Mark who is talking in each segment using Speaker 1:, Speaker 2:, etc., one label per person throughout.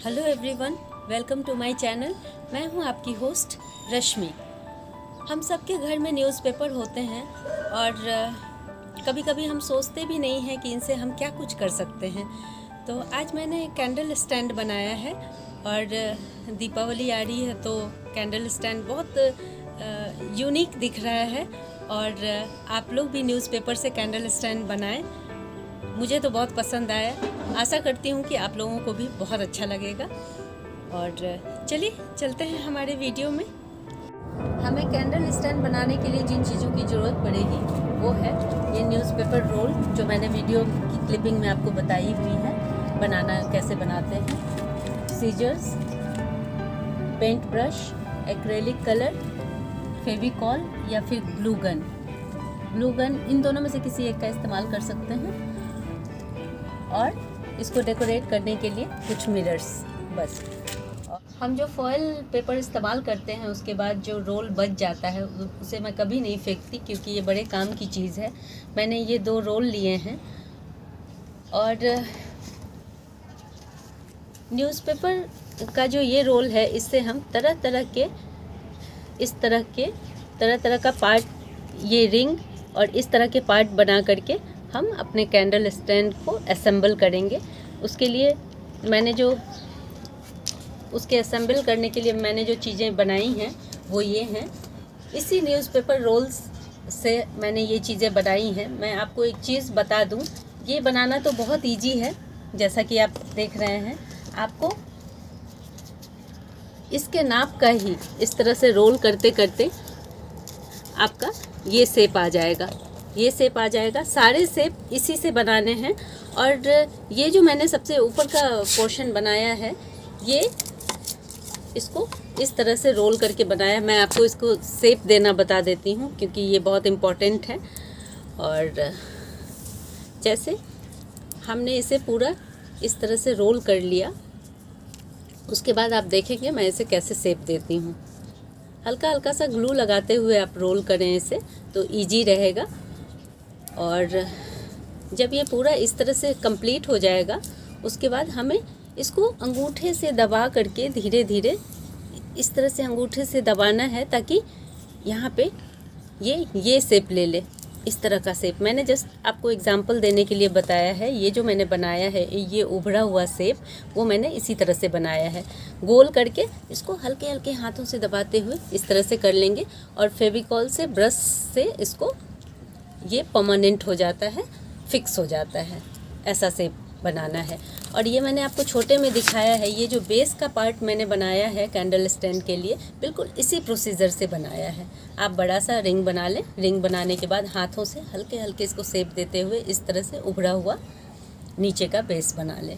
Speaker 1: Hello everyone, welcome to my channel. मैं हूं आपकी होस्ट रश्मि। हम सबके घर में न्यूज़पेपर होते हैं और कभी कभी हम सोचते भी नहीं हैं कि इनसे हम क्या कुछ कर सकते हैं। तो आज मैंने कैंडल स्टैंड बनाया है और दीपावली आ रही है तो कैंडल स्टैंड बहुत यूनिक दिख रहा है और आप लोग भी न्यूज़पेपर से कैंडल स्टैंड बनाएं। मुझे तो बहुत पसंद आया, आशा करती हूँ कि आप लोगों को भी बहुत अच्छा लगेगा। और चलिए चलते हैं हमारे वीडियो में। हमें कैंडल स्टैंड बनाने के लिए जिन चीज़ों की ज़रूरत पड़ेगी वो है ये न्यूज़पेपर रोल, जो मैंने वीडियो की क्लिपिंग में आपको बताई हुई है बनाना कैसे बनाते हैं, scissors, paint brush, acrylic colour, Fevicol या फिर ग्लू गन। इन दोनों में से किसी एक का इस्तेमाल कर सकते हैं और इसको डेकोरेट करने के लिए कुछ मिरर्स बस। हम जो फॉयल पेपर इस्तेमाल करते हैं उसके बाद जो रोल बच जाता है उसे मैं कभी नहीं फेंकती, क्योंकि ये बड़े काम की चीज़ है। मैंने ये 2 रोल लिए हैं और न्यूज़पेपर का जो ये रोल है इससे हम तरह तरह का पार्ट, ये रिंग और इस तरह के पार्ट बना करके हम अपने कैंडल स्टैंड को असेंबल करेंगे। उसके लिए उसके असेंबल करने के लिए मैंने जो चीज़ें बनाई हैं वो ये हैं। इसी न्यूज़पेपर रोल्स से मैंने ये चीज़ें बनाई हैं। मैं आपको एक चीज़ बता दूं, ये बनाना तो बहुत इजी है, जैसा कि आप देख रहे हैं। आपको इसके नाप का ही इस तरह से रोल करते करते आपका ये शेप आ जाएगा। सारे शेप इसी से बनाने हैं। और ये जो मैंने सबसे ऊपर का पोर्शन बनाया है ये इसको इस तरह से रोल करके बनाया। मैं आपको इसको शेप देना बता देती हूँ क्योंकि ये बहुत इम्पोर्टेंट है। और जैसे हमने इसे पूरा इस तरह से रोल कर लिया, उसके बाद आप देखेंगे मैं इसे कैसे शेप देती हूँ। हल्का हल्का सा ग्लू लगाते हुए आप रोल करें इसे तो इजी रहेगा। और जब ये पूरा इस तरह से कंप्लीट हो जाएगा उसके बाद हमें इसको अंगूठे से दबा करके धीरे धीरे इस तरह से अंगूठे से दबाना है ताकि यहाँ पे ये शेप ले इस तरह का शेप। मैंने जस्ट आपको एग्जांपल देने के लिए बताया है। ये जो मैंने बनाया है ये उभरा हुआ शेप वो मैंने इसी तरह से बनाया है। गोल करके इसको हल्के हल्के हाथों से दबाते हुए इस तरह से कर लेंगे और फेविकॉल से, ब्रश से इसको ये परमानेंट हो जाता है, फिक्स हो जाता है। ऐसा शेप बनाना है। और ये मैंने आपको छोटे में दिखाया है। ये जो बेस का पार्ट मैंने बनाया है कैंडल स्टैंड के लिए बिल्कुल इसी प्रोसीजर से बनाया है। आप बड़ा सा रिंग बना लें। रिंग बनाने के बाद हाथों से हल्के हल्के इसको शेप देते हुए इस तरह से उभरा हुआ नीचे का बेस बना लें।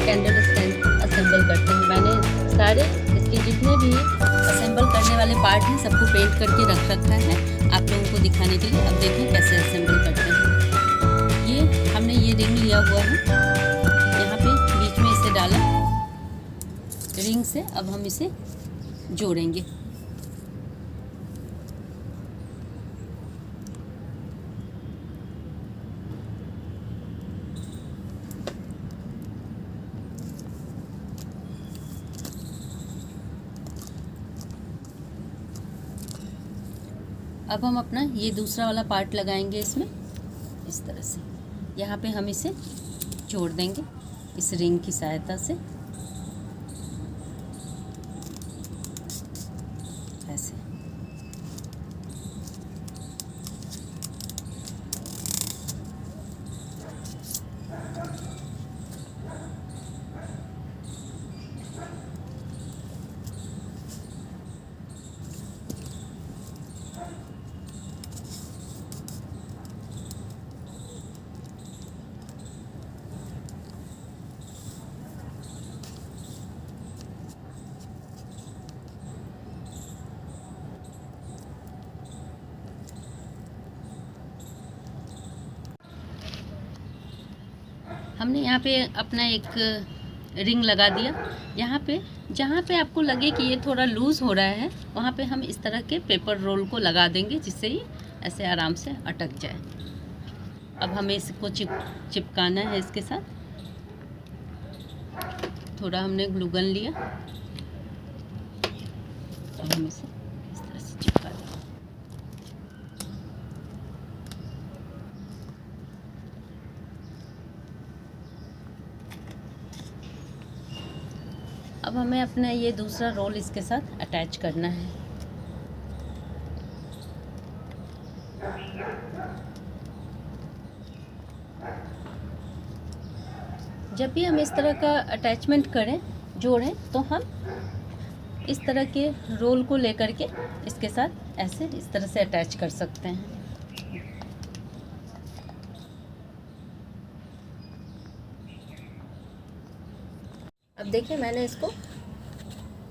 Speaker 1: कैंडल स्टैंड असेंबल करते हैं। मैंने सारे इसके जितने भी असेंबल करने वाले पार्ट हैं, सबको पेंट करके रख रखा है आप लोगों को दिखाने के लिए। अब देखिए कैसे असेंबल करते हैं। ये हमने ये रिंग लिया हुआ है, यहाँ पे बीच में इसे डाला रिंग से। अब हम इसे जोड़ेंगे। अब हम अपना ये दूसरा वाला पार्ट लगाएंगे इसमें इस तरह से। यहाँ पे हम इसे जोड़ देंगे इस रिंग की सहायता से, ऐसे। हमने यहाँ पे अपना एक रिंग लगा दिया। यहाँ पे जहाँ पे आपको लगे कि ये थोड़ा लूज़ हो रहा है, वहाँ पे हम इस तरह के पेपर रोल को लगा देंगे, जिससे ये ऐसे आराम से अटक जाए। अब हमें इसको चिपकाना है इसके साथ। थोड़ा हमने ग्लू गन लिया, अब हम इसे इस तरह से चिपका देंगे। अब हमें अपना ये दूसरा रोल इसके साथ अटैच करना है। जब भी हम इस तरह का अटैचमेंट करें, जोड़ें, तो हम इस तरह के रोल को लेकर के इसके साथ ऐसे इस तरह से अटैच कर सकते हैं। अब देखिए मैंने इसको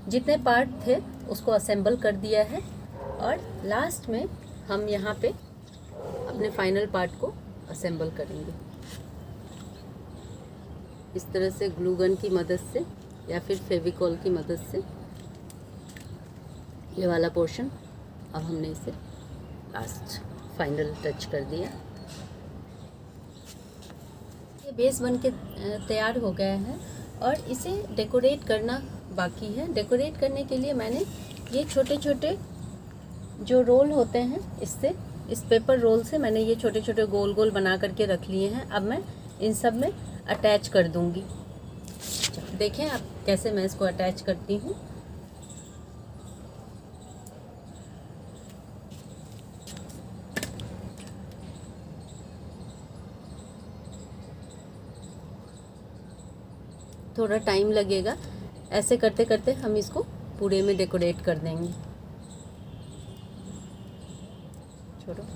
Speaker 1: जितने पार्ट थे उसको असेंबल कर दिया है, और लास्ट में हम यहाँ पे अपने फाइनल पार्ट को असेंबल करेंगे इस तरह से ग्लू गन की मदद से या फिर फेविकॉल की मदद से। ये वाला पोर्शन अब हमने इसे लास्ट फाइनल टच कर दिया। ये बेस बन के तैयार हो गया है और इसे डेकोरेट करना बाकी है। डेकोरेट करने के लिए मैंने ये छोटे छोटे जो रोल होते हैं, इससे इस पेपर रोल से मैंने ये छोटे छोटे गोल गोल बना करके रख लिए हैं। अब मैं इन सब में अटैच कर दूंगी। देखें आप कैसे मैं इसको अटैच करती हूँ। थोड़ा टाइम लगेगा, ऐसे करते करते हम इसको पूरे में डेकोरेट कर देंगे। छोड़ो।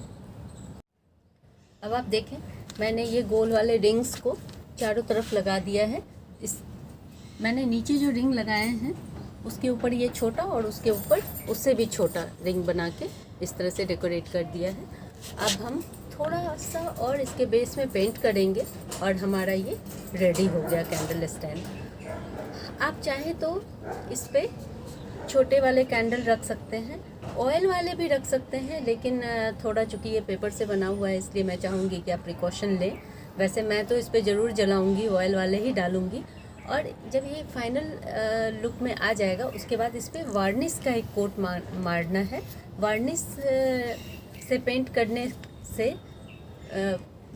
Speaker 1: अब आप देखें मैंने ये गोल वाले रिंग्स को चारों तरफ लगा दिया है। मैंने नीचे जो रिंग लगाए हैं उसके ऊपर ये छोटा और उसके ऊपर उससे भी छोटा रिंग बना के इस तरह से डेकोरेट कर दिया है। अब हम थोड़ा सा और इसके बेस में पेंट करेंगे और हमारा ये रेडी हो गया कैंडल स्टैंड। आप चाहें तो इस पे छोटे वाले कैंडल रख सकते हैं, ऑयल वाले भी रख सकते हैं, लेकिन थोड़ा चूँकि ये पेपर से बना हुआ है इसलिए मैं चाहूँगी कि आप प्रिकॉशन लें। वैसे मैं तो इस पे ज़रूर जलाऊँगी, ऑयल वाले ही डालूँगी। और जब ये फाइनल लुक में आ जाएगा उसके बाद इस पर वार्निश का एक कोट मारना है। वार्निश से पेंट करने से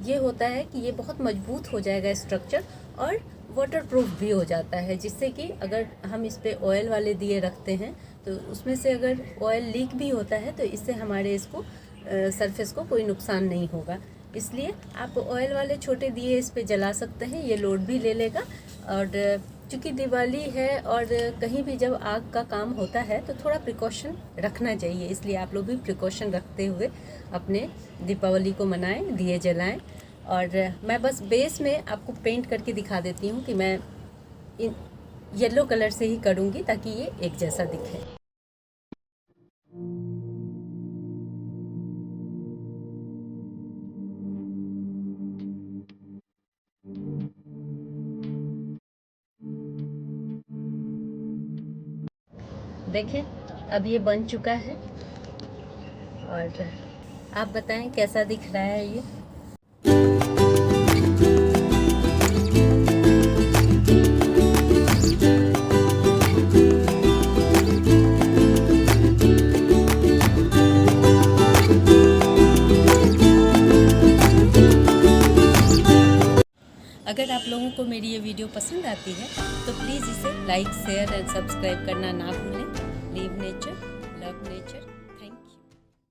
Speaker 1: ये होता है कि ये बहुत मजबूत हो जाएगा स्ट्रक्चर और वाटरप्रूफ भी हो जाता है, जिससे कि अगर हम इस पे ऑयल वाले दिए रखते हैं तो उसमें से अगर ऑयल लीक भी होता है तो इससे हमारे इसको सरफेस को कोई नुकसान नहीं होगा। इसलिए आप ऑयल वाले छोटे दिए इस पे जला सकते हैं, ये लोड भी ले लेगा। और चूँकि दिवाली है और कहीं भी जब आग का काम होता है तो थोड़ा प्रिकॉशन रखना चाहिए, इसलिए आप लोग भी प्रिकॉशन रखते हुए अपने दीपावली को मनाएं, दिए जलाएं। और मैं बस बेस में आपको पेंट करके दिखा देती हूँ कि मैं इन येलो कलर से ही करूँगी ताकि ये एक जैसा दिखे। देखें अब ये बन चुका है और आप बताएं कैसा दिख रहा है ये। अगर आप लोगों को मेरी ये वीडियो पसंद आती है तो प्लीज़ इसे लाइक शेयर एंड सब्सक्राइब करना ना भूलें। Live nature, love nature. Thank you.